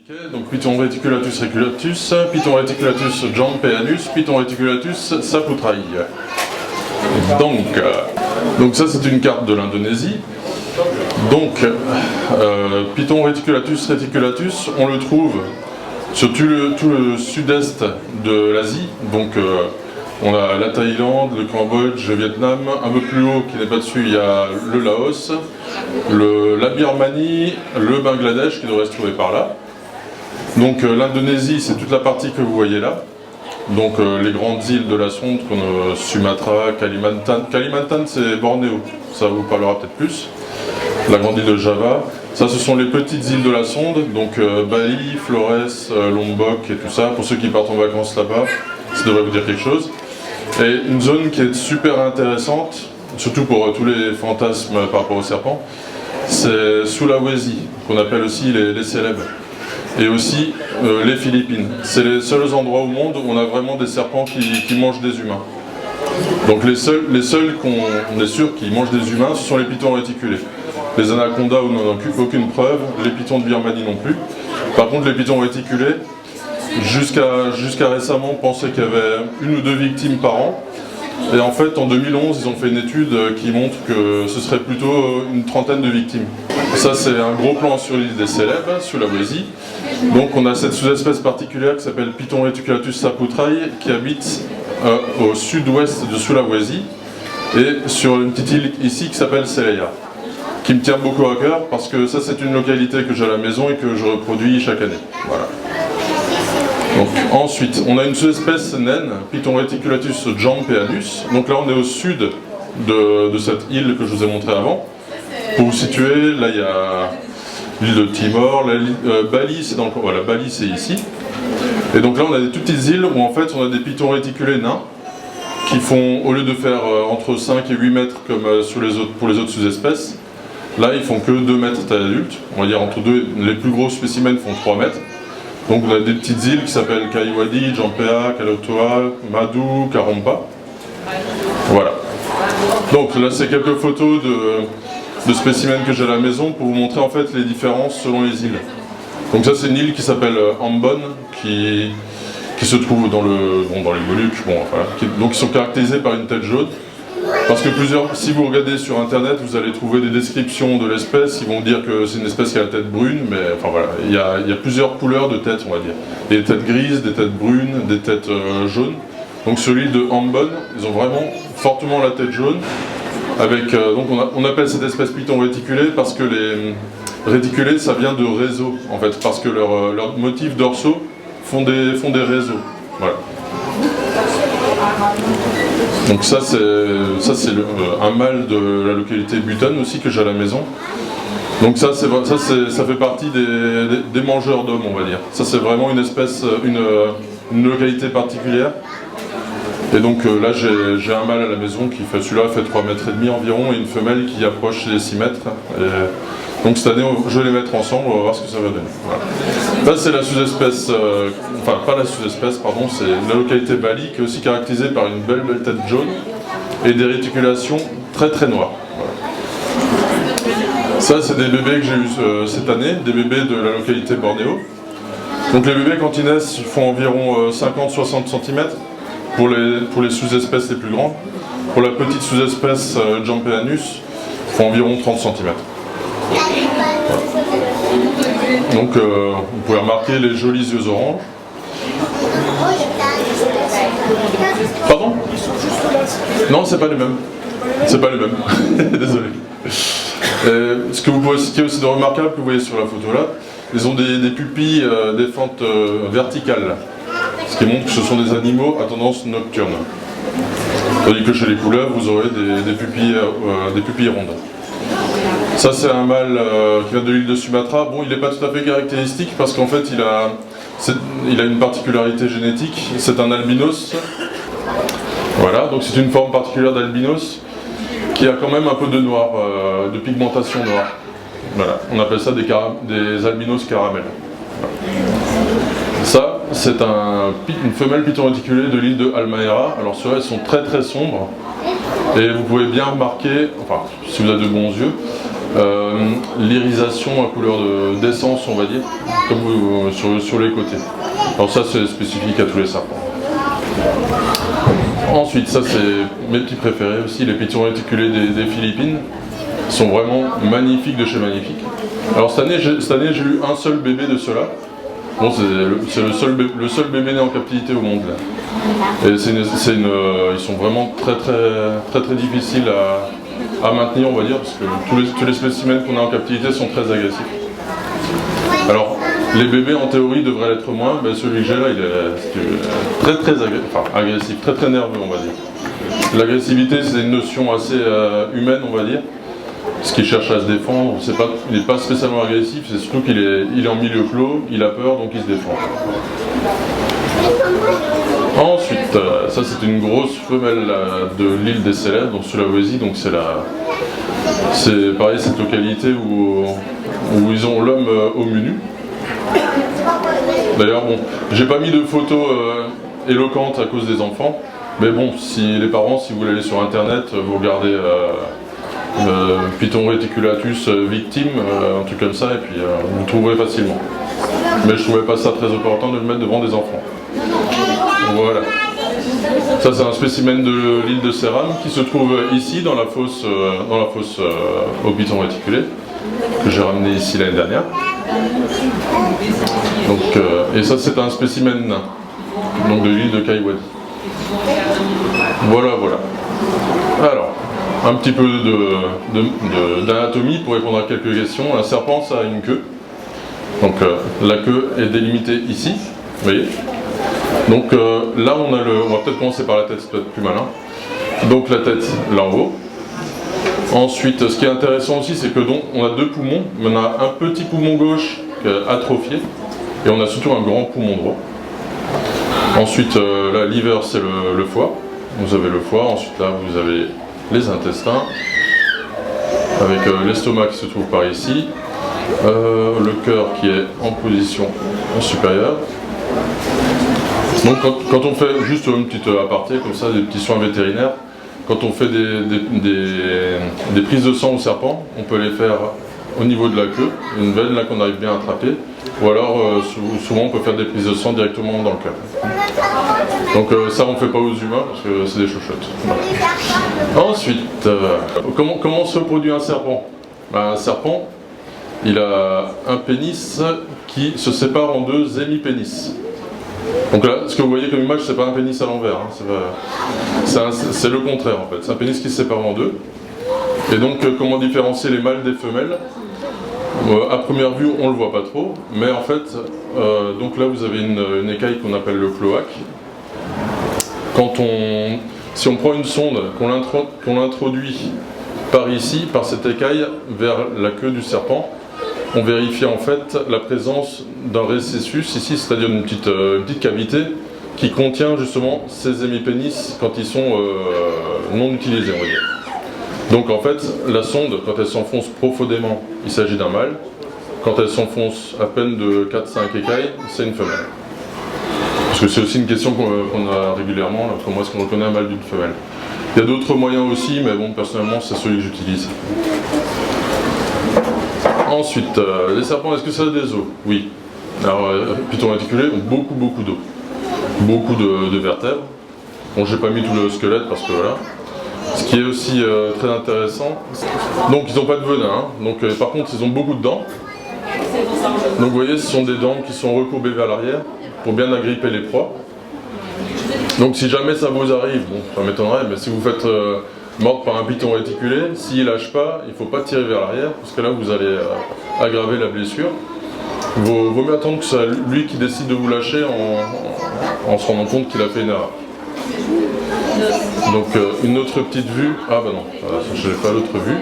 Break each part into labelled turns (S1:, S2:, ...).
S1: Ok, donc Python reticulatus reculatus, Python reticulatus jampeanus, Python reticulatus saputrai. Donc ça c'est une carte de l'Indonésie. Donc Python reticulatus reticulatus, on le trouve sur tout le sud-est de l'Asie. Donc on a la Thaïlande, le Cambodge, le Vietnam. Un peu plus haut, qui n'est pas dessus, il y a le Laos, la Birmanie, le Bangladesh qui devrait se trouver par là. Donc l'Indonésie, c'est toute la partie que vous voyez là. Donc les grandes îles de la sonde, Sumatra, Kalimantan. Kalimantan, c'est Bornéo, ça vous parlera peut-être plus. La grande île de Java. Ça, ce sont les petites îles de la sonde, donc Bali, Flores, Lombok et tout ça. Pour ceux qui partent en vacances là-bas, ça devrait vous dire quelque chose. Et une zone qui est super intéressante, surtout pour tous les fantasmes par rapport aux serpents, c'est Sulawesi, qu'on appelle aussi les célèbres. Et aussi les Philippines. C'est les seuls endroits au monde où on a vraiment des serpents qui mangent des humains. Donc les seuls qu'on est sûr qui mangent des humains, ce sont les pythons réticulés. Les anacondas, on n'en a aucune preuve, les pythons de Birmanie non plus. Par contre, les pythons réticulés, jusqu'à récemment, on pensait qu'il y avait 1 ou 2 victimes par an. Et en fait, en 2011, ils ont fait une étude qui montre que ce serait plutôt une trentaine de victimes. Ça, c'est un gros plan sur l'île des Célèbres, Sulawesi. Donc, on a cette sous-espèce particulière qui s'appelle Python reticulatus saputrai, qui habite au sud-ouest de Sulawesi, et sur une petite île ici qui s'appelle Seleia, qui me tient beaucoup à cœur parce que ça, c'est une localité que j'ai à la maison et que je reproduis chaque année. Voilà. Donc, ensuite, on a une sous-espèce naine, Python reticulatus jampeanus. Donc là, on est au sud de cette île que je vous ai montrée avant. Pour vous situer, là, il y a l'île de Timor, Bali, c'est dans le... Voilà, Bali, c'est ici. Et donc là, on a des toutes petites îles où en fait, on a des pythons réticulés nains qui font, au lieu de faire entre 5 et 8 mètres comme pour les autres sous-espèces, là, ils font que 2 mètres taille adulte. On va dire entre deux, les plus gros spécimens font 3 mètres. Donc on a des petites îles qui s'appellent Kaiwadi, Jampea, Kalotoa, Madu, Karompa. Voilà. Donc là c'est quelques photos de spécimens que j'ai à la maison pour vous montrer en fait les différences selon les îles. Donc ça c'est une île qui s'appelle Ambon, qui se trouve dans les Moluques, voilà, donc ils sont caractérisés par une tête jaune. Parce que si vous regardez sur internet, vous allez trouver des descriptions de l'espèce, ils vont dire que c'est une espèce qui a la tête brune, mais enfin voilà, il y a plusieurs couleurs de têtes, on va dire. Des têtes grises, des têtes brunes, des têtes jaunes. Donc sur l'île de Ambon, ils ont vraiment fortement la tête jaune, avec, donc on appelle cette espèce python réticulé parce que les réticulés, ça vient de réseaux, en fait, parce que leurs motifs dorsaux font des réseaux. Voilà. Donc ça c'est un mâle de la localité Butane aussi que j'ai à la maison. Donc ça fait partie des mangeurs d'hommes, on va dire. Ça c'est vraiment une espèce, une localité particulière. Et donc là j'ai un mâle à la maison qui fait, celui-là fait 3,5 mètres environ, et une femelle qui approche les 6 mètres. Donc cette année je vais les mettre ensemble, on va voir ce que ça va donner. Voilà. Là c'est la sous-espèce, enfin pas la sous-espèce, pardon, c'est la localité Bali qui est aussi caractérisée par une belle tête jaune et des réticulations très très noires. Voilà. Ça c'est des bébés que j'ai eu cette année, des bébés de la localité Bornéo. Donc les bébés quand ils naissent ils font environ 50-60 cm pour les sous-espèces les plus grandes. Pour la petite sous-espèce Jampeanus, ils font environ 30 cm. Voilà. Donc vous pouvez remarquer les jolis yeux orange. Pardon? Non, c'est pas les mêmes. C'est pas les mêmes. Désolé. Ce qui est aussi de remarquable que vous voyez sur la photo là, ils ont des pupilles, des fentes verticales. Ce qui montre que ce sont des animaux à tendance nocturne. Tandis que chez les couleuvres, vous aurez des pupilles rondes. Ça c'est un mâle qui vient de l'île de Sumatra. Bon, il n'est pas tout à fait caractéristique parce qu'en fait il a une particularité génétique, c'est un albinos. Voilà, donc c'est une forme particulière d'albinos qui a quand même un peu de noir, de pigmentation noire. Voilà, on appelle ça des albinos caramel. Voilà. Ça, c'est une femelle python réticulée de l'île de Halmahera. Alors ceux-là, elles sont très très sombres. Et vous pouvez bien remarquer, enfin, si vous avez de bons yeux, l'irisation à couleur d'essence, on va dire, comme sur les côtés. Alors ça c'est spécifique à tous les serpents. Ensuite, ça c'est mes petits préférés aussi, les pitons réticulés des Philippines. Ils sont vraiment magnifiques de chez magnifiques. Alors cette année j'ai eu un seul bébé de ceux-là. Bon, c'est le seul bébé né en captivité au monde là. Et ils sont vraiment très difficiles à maintenir, on va dire, parce que tous les spécimens qu'on a en captivité sont très agressifs. Alors, les bébés en théorie devraient l'être moins, mais celui que j'ai là, il est très agressif, très nerveux, on va dire. L'agressivité, c'est une notion assez humaine, on va dire, parce qu'il cherche à se défendre. Il n'est pas spécialement agressif, c'est surtout qu'il est en milieu clos, il a peur, donc il se défend. Ensuite, ça c'est une grosse femelle de l'île des Célèbres, donc Sulawesi, donc c'est pareil cette localité où ils ont l'homme au menu. D'ailleurs bon, j'ai pas mis de photos éloquentes à cause des enfants, mais bon, si les parents, si vous voulez aller sur internet, vous regardez Python reticulatus victime, un truc comme ça, et puis vous le trouverez facilement. Mais je trouvais pas ça très important de le mettre devant des enfants. Voilà. Ça c'est un spécimen de l'île de Céram qui se trouve ici dans la fosse au python réticulé que j'ai ramené ici l'année dernière. Donc, et ça c'est un spécimen nain, donc de l'île de Kaiwadi. Voilà. Alors, un petit peu d'anatomie pour répondre à quelques questions. Un serpent ça a une queue. Donc la queue est délimitée ici, vous voyez. Donc là on va peut-être commencer par la tête, c'est peut-être plus malin. Donc la tête là en haut. Ensuite ce qui est intéressant aussi c'est que donc on a deux poumons, mais on a un petit poumon gauche atrophié et on a surtout un grand poumon droit. Ensuite là liver c'est le foie, vous avez le foie, ensuite là vous avez les intestins avec l'estomac qui se trouve par ici. Le cœur qui est en position supérieure. Donc quand on fait juste une petite aparté comme ça, des petits soins vétérinaires, quand on fait des prises de sang au serpent, on peut les faire au niveau de la queue, une veine là qu'on arrive bien à attraper, ou alors souvent on peut faire des prises de sang directement dans le cœur. Donc ça on ne fait pas aux humains parce que c'est des chouchottes. Voilà. Ensuite, comment se reproduit un serpent? Un serpent, il a un pénis qui se sépare en deux hémipénis. Donc là, ce que vous voyez comme image, c'est pas un pénis à l'envers, hein, c'est le contraire en fait. C'est un pénis qui se sépare en deux. Et donc, comment différencier les mâles des femelles? À première vue, on le voit pas trop, mais en fait, donc là vous avez une écaille qu'on appelle le cloaque. Si on prend une sonde, qu'on l'introduit par ici, par cette écaille, vers la queue du serpent, on vérifie en fait la présence d'un récessus ici, c'est-à-dire une petite cavité qui contient justement ces hémipénis quand ils sont non utilisés, on va dire. Donc en fait, la sonde, quand elle s'enfonce profondément, il s'agit d'un mâle. Quand elle s'enfonce à peine de 4-5 écailles, c'est une femelle. Parce que c'est aussi une question qu'on a régulièrement, là, comment est-ce qu'on reconnaît un mâle d'une femelle. Il y a d'autres moyens aussi, mais bon, personnellement, c'est celui que j'utilise. Ensuite, les serpents, est-ce que ça a des os? Oui. Alors, python réticulé ont beaucoup d'os. Beaucoup de vertèbres. Bon, j'ai pas mis tout le squelette parce que voilà. Ce qui est aussi très intéressant, donc ils n'ont pas de venin, hein. Donc, par contre ils ont beaucoup de dents. Donc vous voyez, ce sont des dents qui sont recourbées vers l'arrière pour bien agripper les proies. Donc si jamais ça vous arrive, bon ça m'étonnerait, mais si vous faites mordre par un python réticulé, s'il lâche pas, il ne faut pas tirer vers l'arrière, parce que là vous allez aggraver la blessure. Vaut mieux attendre que c'est lui qui décide de vous lâcher en se rendant compte qu'il a fait une erreur. Donc une autre petite vue, ah bah non, je n'ai pas l'autre vue.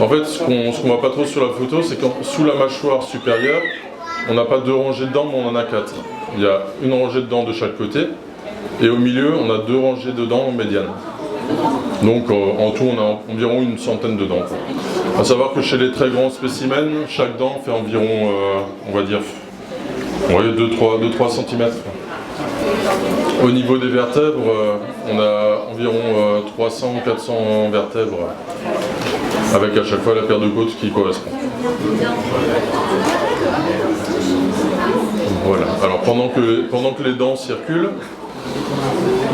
S1: En fait ce qu'on voit pas trop sur la photo, c'est qu'en sous la mâchoire supérieure, on n'a pas deux rangées de dents, mais on en a quatre. Il y a une rangée de dents de chaque côté, et au milieu on a deux rangées de dents médianes. Donc en tout on a environ une centaine de dents. A savoir que chez les très grands spécimens, chaque dent fait environ, on va dire 2-3 cm. Au niveau des vertèbres, on a environ 300-400 vertèbres. avec à chaque fois la paire de côtes qui correspond. Voilà. Alors pendant que les dents circulent,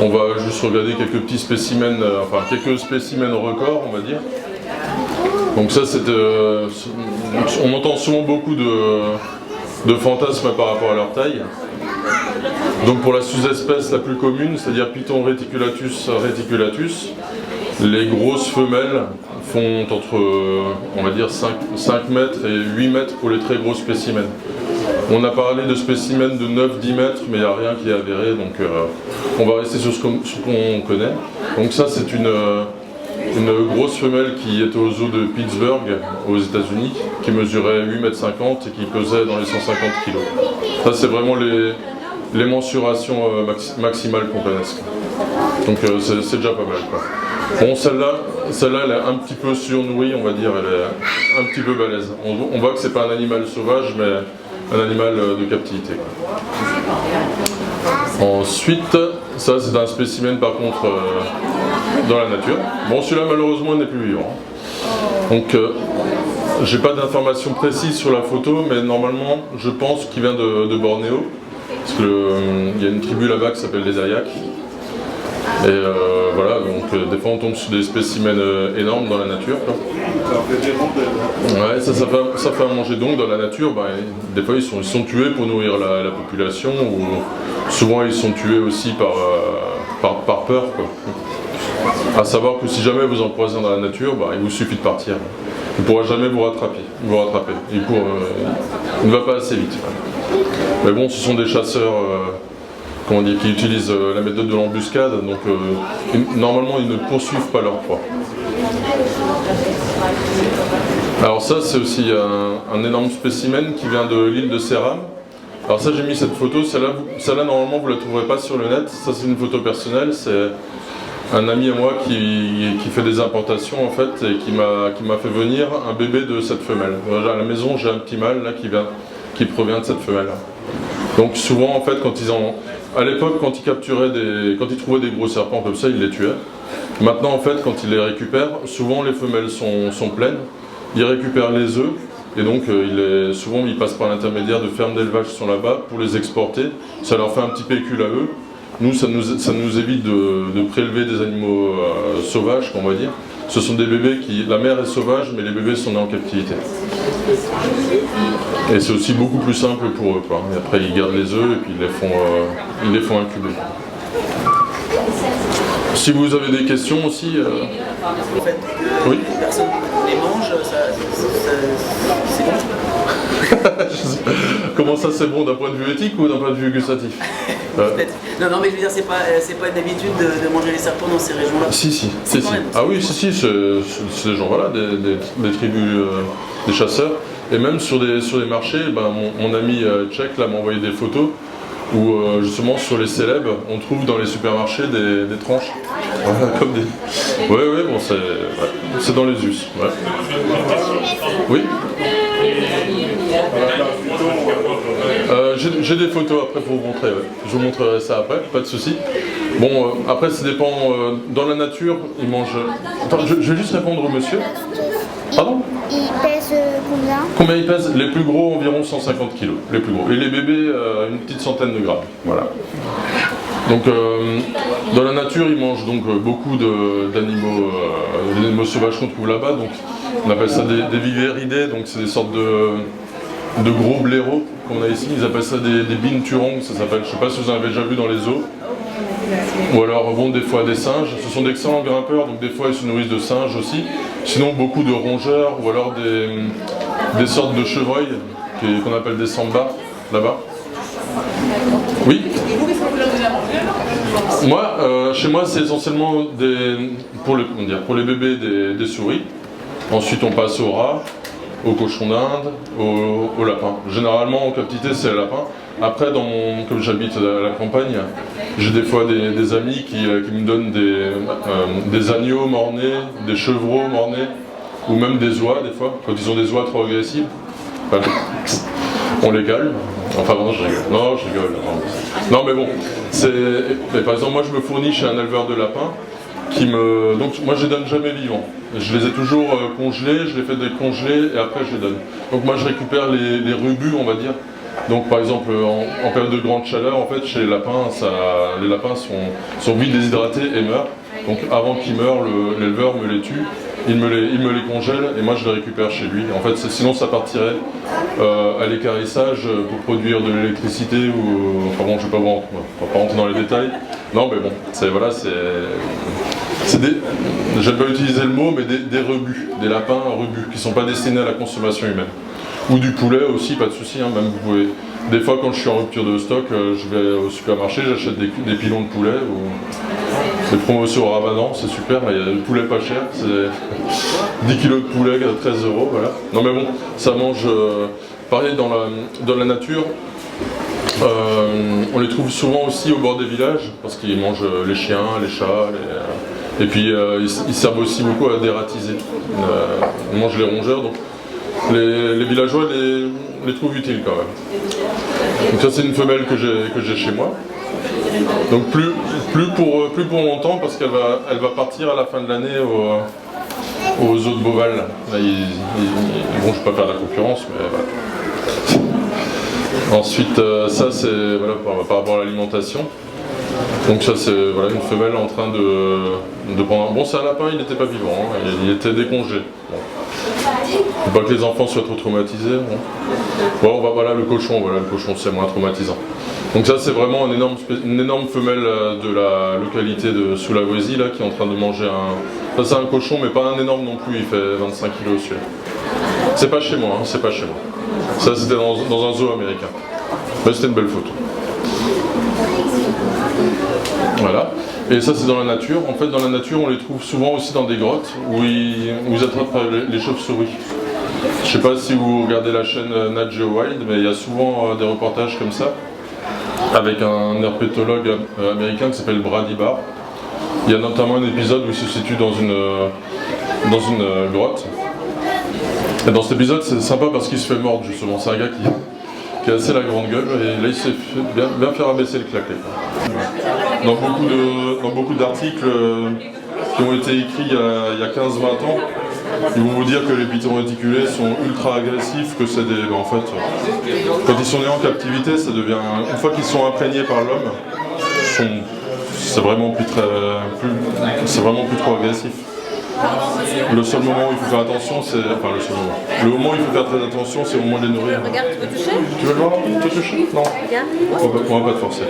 S1: on va juste regarder quelques petits spécimens, enfin quelques spécimens records, on va dire. Donc ça, on entend souvent beaucoup de fantasmes par rapport à leur taille. Donc pour la sous-espèce la plus commune, c'est-à-dire Python reticulatus reticulatus, les grosses femelles font entre, on va dire, 5 mètres et 8 mètres pour les très gros spécimens. On a parlé de spécimens de 9-10 mètres, mais il n'y a rien qui est avéré, donc on va rester sur ce qu'on connaît. Donc ça, c'est une grosse femelle qui est au zoo de Pittsburgh, aux États-Unis, qui mesurait 8,50 mètres et qui pesait dans les 150 kg. Ça, c'est vraiment les mensurations maximales qu'on connaisse. Donc c'est déjà pas mal, quoi. Bon, celle-là, elle est un petit peu surnourrie, on va dire, elle est un petit peu balèze. On voit que c'est pas un animal sauvage, mais un animal de captivité. Ensuite, ça c'est un spécimen par contre dans la nature. Bon, celui-là malheureusement n'est plus vivant. Donc j'ai pas d'informations précises sur la photo, mais normalement je pense qu'il vient de Bornéo. Parce qu'il y a une tribu là-bas qui s'appelle les Ayaks. Et voilà, donc des fois on tombe sur des spécimens énormes dans la nature, quoi. Ouais, ça fait à manger. Donc dans la nature, des fois ils sont tués pour nourrir la population, ou souvent ils sont tués aussi par peur, quoi. À savoir que si jamais vous en croisez dans la nature, il vous suffit de partir. Il ne pourra jamais vous rattraper. Il ne va pas assez vite. Mais bon, ce sont des chasseurs qui utilisent la méthode de l'embuscade, donc normalement ils ne poursuivent pas leur proie. Alors ça, c'est aussi un énorme spécimen qui vient de l'île de Céram. Alors ça, j'ai mis cette photo, celle-là normalement vous ne la trouverez pas sur le net. Ça, c'est une photo personnelle, c'est un ami à moi qui fait des importations en fait, et qui m'a fait venir un bébé de cette femelle. À la maison, j'ai un petit mâle là qui provient de cette femelle. Donc souvent en fait, à l'époque, quand ils trouvaient des gros serpents comme ça, ils les tuaient. Maintenant en fait, quand ils les récupèrent, souvent les femelles sont pleines. Ils récupèrent les œufs et donc souvent ils passent par l'intermédiaire de fermes d'élevage qui sont là-bas pour les exporter. Ça leur fait un petit pécule à eux. Nous, ça nous évite de prélever des animaux sauvages, on va dire. Ce sont des bébés la mère est sauvage, mais les bébés sont nés en captivité. Et c'est aussi beaucoup plus simple pour eux, quoi. Et après, ils gardent les œufs et puis ils les font incuber. Si vous avez des questions aussi...
S2: En fait,
S1: oui.
S2: Les personnes les mangent, c'est bon.
S1: Comment ça, c'est bon d'un point de vue éthique ou d'un point de vue gustatif?
S2: Non, mais je veux dire, c'est pas une habitude de manger les serpents dans ces régions-là.
S1: Si. Ah oui, si, c'est des gens, voilà, des tribus, des chasseurs. Et même sur des marchés, mon ami tchèque là m'a envoyé des photos où justement sur les célèbres, on trouve dans les supermarchés des tranches. Voilà, comme des... Ouais, bon, c'est dans les us. Ouais. Oui. J'ai des photos après pour vous montrer, ouais. Je vous montrerai ça après, pas de souci. Bon, après ça dépend, dans la nature, ils mangent... Attends, je vais juste répondre au monsieur. Pardon?
S3: Ils pèsent combien?
S1: Combien ils pèsent? Les plus gros, environ 150 kg, les plus gros. Et les bébés, une petite centaine de grammes, voilà. Donc, dans la nature, ils mangent donc beaucoup d'animaux sauvages qu'on trouve là-bas. Donc, on appelle ça des vivéridés, donc c'est des sortes de gros blaireaux qu'on a ici. Ils appellent ça des binturongs, ça s'appelle. Je ne sais pas si vous en avez déjà vu dans les zoos. Ou alors, des fois des singes. Ce sont d'excellents grimpeurs, donc des fois ils se nourrissent de singes aussi. Sinon, beaucoup de rongeurs, ou alors des sortes de chevreuils qu'on appelle des sambas, là-bas. Oui. Moi, chez moi, c'est essentiellement pour les bébés des souris. Ensuite, on passe aux rats, aux cochons d'Inde, aux lapins. Généralement, en captivité, c'est le lapin. Après, comme j'habite à la campagne, j'ai des fois des amis qui me donnent des agneaux mort-nés, des chevreaux mort-nés, ou même des oies, des fois, quand ils ont des oies trop agressives. Voilà. On les cale. Enfin non, je rigole. Non, je rigole. Non, mais bon, par exemple, moi je me fournis chez un éleveur de lapins Donc moi je les donne jamais vivants. Je les ai toujours congelés, je les fais décongeler et après je les donne. Donc moi je récupère les rubus, on va dire. Donc par exemple en période de grande chaleur, en fait chez les lapins, les lapins sont vite déshydratés et meurent. Donc avant qu'ils meurent, l'éleveur me les tue, il me les congèle et moi je les récupère chez lui. En fait sinon ça partirait à l'équarrissage pour produire de l'électricité ou... Enfin bon, je ne vais pas rentrer dans les détails. Non mais bon, voilà, c'est des... J'aime pas utiliser le mot, mais des rebus, des lapins rebus, qui ne sont pas destinés à la consommation humaine. Ou du poulet aussi, pas de souci, hein, même vous pouvez... Des fois quand je suis en rupture de stock, je vais au supermarché, j'achète des pilons de poulet, ou des promotions au Ramadan, c'est super, il y a le poulet pas cher, c'est 10 kilos de poulet à 13 €, voilà. Non mais bon, ça mange... pareil dans la nature, on les trouve souvent aussi au bord des villages, parce qu'ils mangent les chiens, les chats, et puis ils servent aussi beaucoup à dératiser. Ils mangent les rongeurs, donc les villageois les trouvent utiles quand même. Donc ça c'est une femelle que j'ai chez moi. Donc plus pour longtemps parce qu'elle va partir à la fin de l'année aux eaux de Beauval. Là, bon, je ne vais pas faire la concurrence, mais voilà. Ensuite, ça c'est voilà, par rapport à l'alimentation. Donc ça c'est voilà, une femelle en train de prendre un... Bon, c'est un lapin, il n'était pas vivant, hein, il était décongelé. Bon. Faut pas que les enfants soient trop traumatisés. Hein. Bon, voilà le cochon c'est moins traumatisant. Donc ça c'est vraiment une énorme femelle de la localité de Sulawesi là, qui est en train de manger un... Ça c'est un cochon mais pas un énorme non plus, il fait 25 kg celui-là. C'est pas chez moi, hein, c'est pas chez moi. Ça c'était dans un zoo américain. Mais c'était une belle photo. Voilà. Et ça c'est dans la nature. En fait dans la nature on les trouve souvent aussi dans des grottes où ils attrapent les chauves-souris. Je sais pas si vous regardez la chaîne Nat Geo Wild, mais il y a souvent des reportages comme ça avec un herpétologue américain qui s'appelle Brady Barr. Il y a notamment un épisode où il se situe dans une grotte. Et dans cet épisode c'est sympa parce qu'il se fait mordre justement. C'est un gars qui a assez la grande gueule et là il s'est bien fait rabaisser le claquet. Dans beaucoup d'articles qui ont été écrits il y a 15-20 ans, ils vont vous dire que les pitons réticulés sont ultra agressifs, que c'est des... En fait, quand ils sont nés en captivité, ça devient... Une fois qu'ils sont imprégnés par l'homme, c'est vraiment plus trop agressif. Le seul moment où il faut faire attention, c'est... Enfin, le seul moment. Le moment où il faut faire très attention, c'est au moment de les nourrir.
S4: Regarde, tu veux toucher?
S1: Tu veux le voir? Tu veux toucher? Non. On va pas te forcer.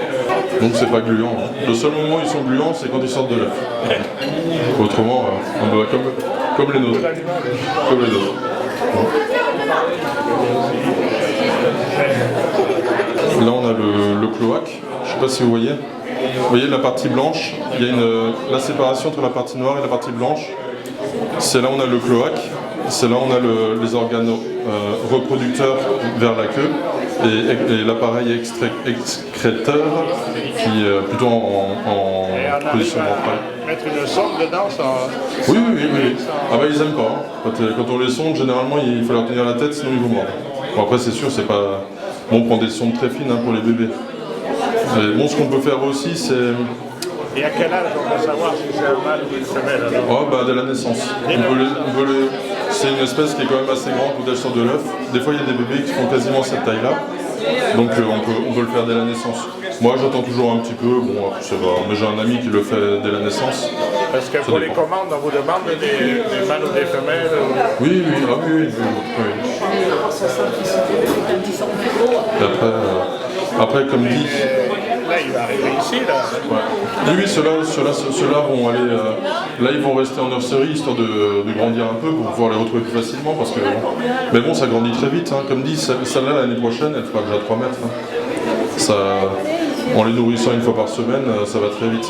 S1: Donc c'est pas gluant. Hein. Le seul moment où ils sont gluants, c'est quand ils sortent de l'œuf. Autrement, comme les nôtres. Comme les nôtres. Là, on a le cloaque. Je sais pas si vous voyez. Vous voyez la partie blanche, il y a la séparation entre la partie noire et la partie blanche. C'est là où on a le cloaque, c'est là où on a les organes reproducteurs vers la queue et l'appareil excréteur qui est plutôt en position ventrale.
S5: Mettre une sonde dedans, ça...
S1: Oui. Ah bah ils aiment pas. Hein. Quand on les sonde, généralement il faut leur tenir la tête sinon ils vous mordent. Bon après c'est sûr, c'est pas... Bon, on prend des sondes très fines hein, pour les bébés. Et bon, ce qu'on peut faire aussi, c'est...
S5: Et à quel âge on peut savoir si c'est un mâle ou une femelle alors?
S1: Oh, bah dès la naissance. C'est une espèce qui est quand même assez grande quand elle sort de l'œuf. Des fois, il y a des bébés qui font quasiment cette taille-là. Donc on peut le faire dès la naissance. Moi, j'attends toujours un petit peu. Bon, ça va. Mais j'ai un ami qui le fait dès la naissance.
S5: Parce que pour les commandes, on vous demande des mâles ou des femelles ou...
S1: Oui. Et après, comme dit...
S5: Là, il va arriver ici, là.
S1: Ouais. Oui, ceux-là vont aller... là, ils vont rester en nurserie, histoire de grandir un peu, pour pouvoir les retrouver plus facilement, parce que... Mais bon, ça grandit très vite, hein. Comme dit, celle-là, l'année prochaine, elle fera déjà 3 mètres. Hein. En les nourrissant une fois par semaine, ça va très vite.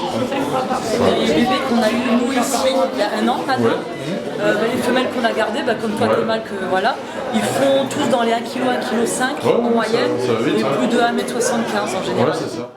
S4: Les bébés qu'on a eu nous ici il y a 1 an maintenant, les femelles qu'on a gardées, comme toi tes mâles que voilà, ils font tous dans les 1 kg, 1,5 kg en moyenne,
S1: ça va vite,
S4: et plus de 1,75 m en général.
S1: Ouais, c'est ça.